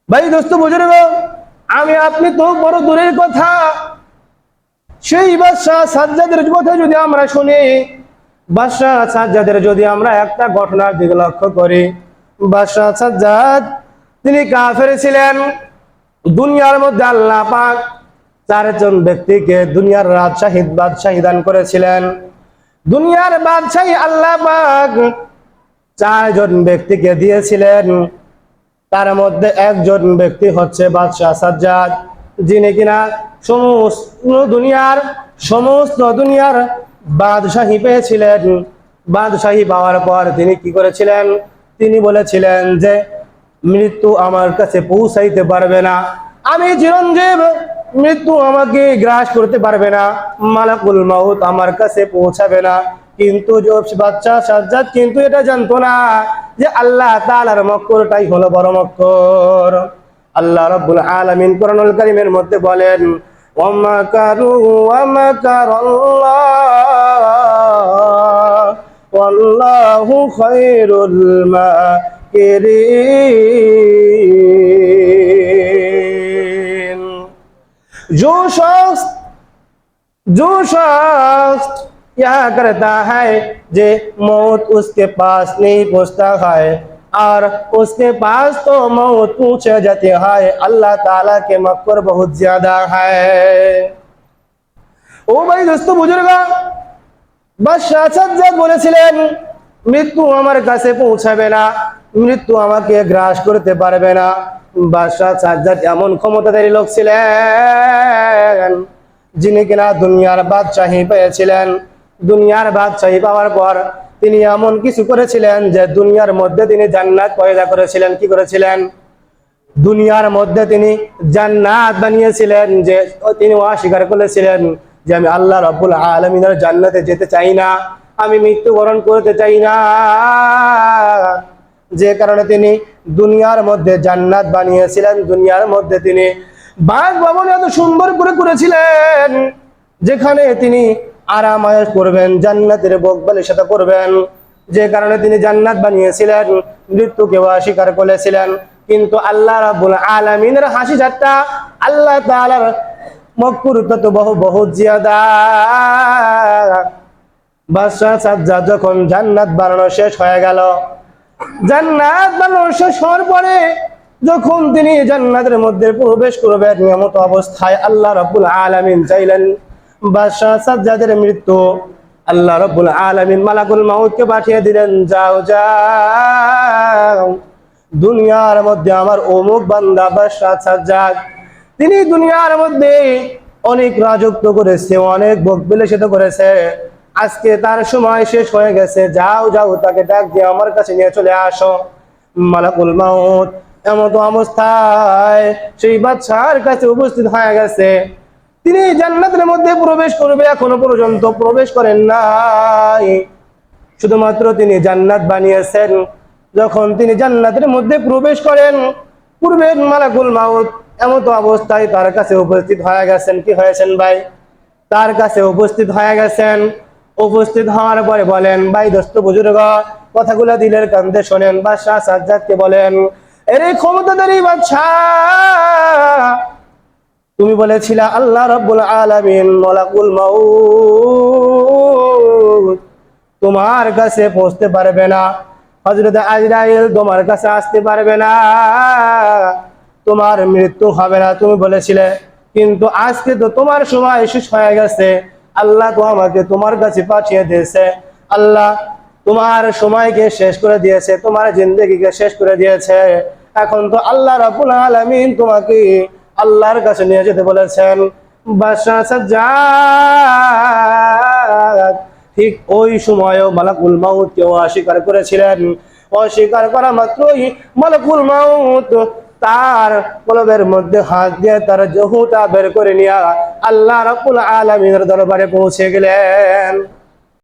ভাই দোস্ত বুজুর্গ, আমি আপনি তো বড় দূরের কথা, সেই বাদশাহ সাজ্জাদের কথা যদি আমরা শুনি, বাদশাহ সাজ্জাদের যদি আমরা একটা ঘটনার দিকে লক্ষ্য করি, বাদশাহ সাজ্জাদ তিনি কাফের ছিলেন। দুনিয়ার মধ্যে আল্লাহ পাক চারজন ব্যক্তিকে দুনিয়ার বাদশাহী দান করেছিলেন। দুনিয়ার বাদশাহী আল্লাহ পাক চারজন ব্যক্তিকে দিয়েছিলেন। তার মধ্যে একজন ব্যক্তি হচ্ছে বাদশাহ সাজ্জাদ, যিনি কিনা সমস্ত দুনিয়ার বাদশাহী পেয়েছিলেন। বাদশাহী পাওয়ার পর তিনি কি করেছিলেন? তিনি বলেছিলেন যে মৃত্যু আমার কাছে পৌঁছাইতে পারবে না, আমি চিরঞ্জীব, মৃত্যু আমাকে গ্রাস করতে পারবে না, মালাকুল মাউত আমার কাছে পৌঁছাবে না। কিন্তু বাদশাহ সাজ্জাদ কিন্তু এটা জানতো না যে আল্লাহ তাআলার মক্করটাই হলো বড় মক্কর। আল্লাহ রাব্বুল আলামিন কোরআনুল কারীমের মধ্যে বলেন, ওয়া মাকারু ওয়া মাকারাল্লাহ ওয়াল্লাহু খায়রুল মাকিরিন। जो शख्स यह करता है जे मौत उसके पास नहीं पहुंचता है और उसके पास तो मौत पूछे जाती है, अल्लाह ताला के मक्कर बहुत ज्यादा है। ও ভাই দোস্ত বুজুর্গ, বাদশাহ সাজ্জাদ বলেছিলেন মৃত্যু আমার কাছে পৌঁছাবে না, মৃত্যু আমাকে গ্রাস করতে পারবে না। বাদশাহ সাজ্জাদ এমন ক্ষমতাধারী লোক ছিলেন যিনি কিনা দুনিয়ার বাদশাহী পেয়েছিলেন। দুনিয়ার বাদশাহী পাওয়ার পর তিনি এমন কিছু করেছিলেন যে দুনিয়ার মধ্যে তিনি জান্নাত পয়দা করেছিলেন। কি করেছিলেন? দুনিয়ার মধ্যে তিনি জান্নাত বানিয়েছিলেন। যে তিনি অস্বীকার করেছিলেন যে আমি আল্লাহ রাব্বুল আলামিনের জান্নাতে যেতে চাই না, আমি মৃত্যুবরণ করতে চাই না। যে কারণে তিনি দুনিয়ার মধ্যে জান্নাত বানিয়েছিলেন। দুনিয়ার মধ্যে তিনি বাগ ভবন এত সুন্দর করে করেছিলেন যেখানে তিনি আরাম আয়েশ করবেন, জান্নাতের বকবালের সাথে করবেন। যে কারণে তিনি জান্নাত বানিয়েছিলেন, মৃত্যুকে অস্বীকার করেছিলেন। কিন্তু আল্লাহ রাব্বুল আলামিনের হাসি ঠাট্টা, আল্লাহ তাআলার মকরুরতা তো বহুত জিয়াদা। বাদশাহ সাজ্জাদ যখন জান্নাত বানানো শেষ হয়ে গেল, জান্নাত বানানো শেষ হওয়ার পরে যখন তিনি জান্নাতের মধ্যে প্রবেশ করবেন, এমত অবস্থায় আল্লাহ রাব্বুল আলামিন চাইলেন বাদশাহ সাজ্জাদের মৃত্যু। আল্লাহ রাব্বুল আলামিন মালাকুল মাউতকে পাঠিয়ে দিলেন, যাও যাও, দুনিয়ার মধ্যে আমার অমুক বান্দা বাদশাহ সাজ্জাদ, তিনি দুনিয়ার মধ্যে অনেক রাজত্ব করেছে, অনেক ভোগবিলাসিতা করেছে, আজকে তার সময় শেষ হয়ে গেছে, যাও যাও তাকে ডাক দিয়ে আমার কাছে নিয়ে চলে আসো। মালাকুল মাউত এমত অবস্থায় সেই বাদশার কাছে উপস্থিত হয়ে গেছে। তিনি জান্নাতের মধ্যে প্রবেশ করবে, এখনো পর্যন্ত প্রবেশ করেন নাই, শুধুমাত্র তিনি জান্নাত বানিয়েছেন। যখন তিনি জান্নাতের মধ্যে প্রবেশ করেন, পূর্বে মালাকুল মাউত এমত অবস্থায় তার কাছে উপস্থিত হয়ে গেছেন। কি হয়েছেন ভাই? তার কাছে উপস্থিত হয়ে গেছেন। উপস্থিত হওয়ার পরে বলেন, ভাই দোস্ত বুজুর্গ, কথাগুলো দিলের কান্দে শোনেন। বাদশাহ সাজ্জাদকে বলেন, এরে ক্ষমতাধারী বাদশাহ, তুমি বলেছিলে আল্লাহ রাব্বুল আলামিন মালাকুল মাউত তোমার কাছে পৌঁছতে পারবে না, হযরত আজরাইল তোমার কাছে আসতে পারবে না, তোমার মৃত্যু হবে না, তুমি বলেছিলে। কিন্তু আজকে তো তোমার সময় শেষ হয়ে গেছে, আল্লাহ তো আমাকে তোমার কাছে পাঠিয়ে দিয়েছে। আল্লাহ তোমার সময়কে শেষ করে দিয়েছে, তোমার জিন্দেগিকে শেষ করে দিয়েছে। এখন তো আল্লাহ রাব্বুল আলামিন তোমাকে আল্লাহর কাছে নিয়ে যেতে বলেছেন। বাদশাহ সাজ্জাদ ঠিক ওই সময়ও মালাকুল মাউতকে অস্বীকার করেছিলেন। অস্বীকার করা মাত্রই মালাকুল মাউত তার কলবের মধ্যে হাত দিয়ে তার জহুটা বের করে নিয়ে আল্লাহ রাব্বুল আলামিনের দরবারে পৌঁছে গেলেন।